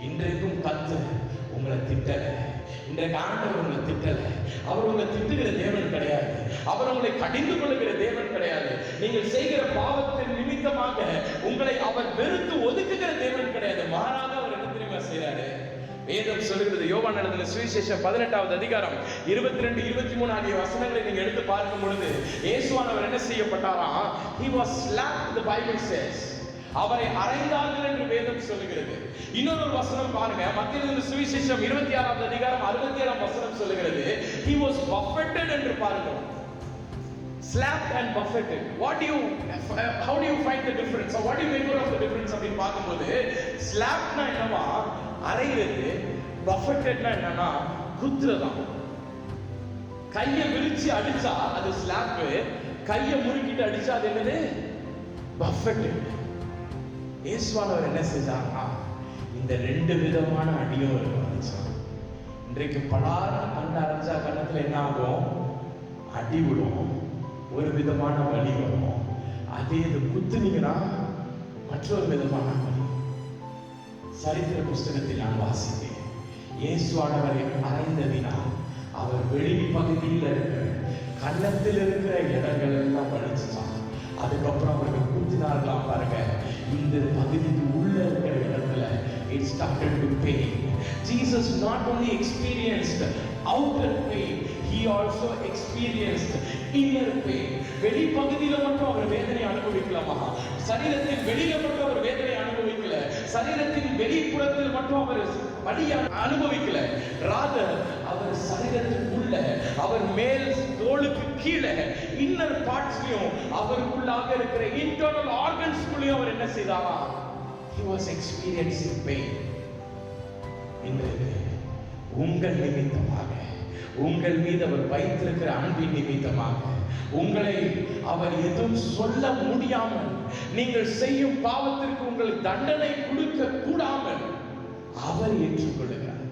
இன்றைக்கும் கர்த்தர் உங்களை திட்டல. இன்றைக்கு ஆண்டவர் உங்களை திட்டல. அவர் உங்களை திட்டுகிற தேவன் கிடையாது. அவர் உங்களை கடிந்து கொள்ளுகிற தேவன் கிடையாது. நீங்கள் செய்கிற பாவத்தின் நிமித்தமாக உங்களை அவர் வெறுத்து ஒதுக்குகிற தேவன் கிடையாது. மாறாக அவர் என்ன தெரியுமா செய்யறாரு? வேதம் சொல்லுகிறது, யோவான் எழுதின சுவிசேஷம் 18வது அதிகாரம் 22, 23 ஆகிய வசனங்களை நீங்க எடுத்து பார்க்கும் பொழுது இயேசுவானவர் என்ன செய்யப்பட்டாராம்? He was slapped, the Bible says. அவரை அறைந்தார்கள் என்று வேதம் சொல்லுகிறது. இன்னொரு வசனம் பாருங்க, மத்தேயு எழுதின சுவிசேஷம் 26வது அதிகாரம் 67ஆம் வசனம் சொல்லுகிறது, he was buffeted என்று பாருங்க. Slapped and buffeted. How do you find the difference, or what do you make out of the difference அப்படி பாக்கும்போது, slappedனா என்னவா? அறையிறது. buffetedனா என்னன்னா குத்துறதாம். கையை விரிச்சு அடிச்சா அது ஸ்லாப், கையை முறுக்கிட்டு அடிச்சா அது என்னது? buffeted. இயேசுவானவர் என்ன செஞ்சாங்கன்னா இந்த ரெண்டு விதமான அடியும் இருக்கு. இன்றைக்கு பலார கண்ண அரைஞ்சா கண்ணத்துல என்ன ஆகும்? அடி விடும், ஒரு விதமான வலி வரும். அதே இது குத்துனீங்கன்னா மற்றொரு விதமான வலி. சரித்திர புஸ்தகத்தில் நான் வாசித்தேன், இயேசுவானவரை அறைந்ததினால் அவர் வெளி பகுதியில் இருக்கிற கன்னத்தில் இருக்கிற இடங்கள் எல்லாம் வலிச்சுட்டான். அதுக்கப்புறம் அவர்கள் குத்தினார்களாம் பாருங்க, இந்த பகுதிக்கு உள்ள இருக்கிற இடத்துல it started to pain. Jesus not only experienced outer pain, he also experienced inner pain. வெளி பகுதியில மட்டும் அவர் வேதனை அனுபவிக்கலாமா? சரீரத்தின் வெளியில மட்டும் அவர் வேதனை அனுபவிக்கல. சரீரத்தின் வெளிப்புறத்தில் மட்டும் அவர் வலியை அனுபவிக்கல. ராதர் அவர் சரீரத்தின் உள்ள, அவர் மேல் தோலுக்கு கீழே இன்னர் பார்ட்ஸ்லயும் அவருக்குள்ளாக இருக்கிற இன்டர்னல் ஆர்கன்ஸ்குள்ளேயும் அவர் என்ன செய்தாரா? He was experiencing pain. இன்றைக்கு உங்கள் நிமித்தமாக, உங்கள் மீது அவர் வைத்திருக்கிற அன்பின் நிமித்தமாக, உங்களை அவர் எதுவும் சொல்ல முடியாமல், நீங்கள் செய்யும் பாவத்திற்கு உங்கள் தண்டனை கொடுக்க கூடாமல் அவர் ஏற்றுக்கொள்கிறார்.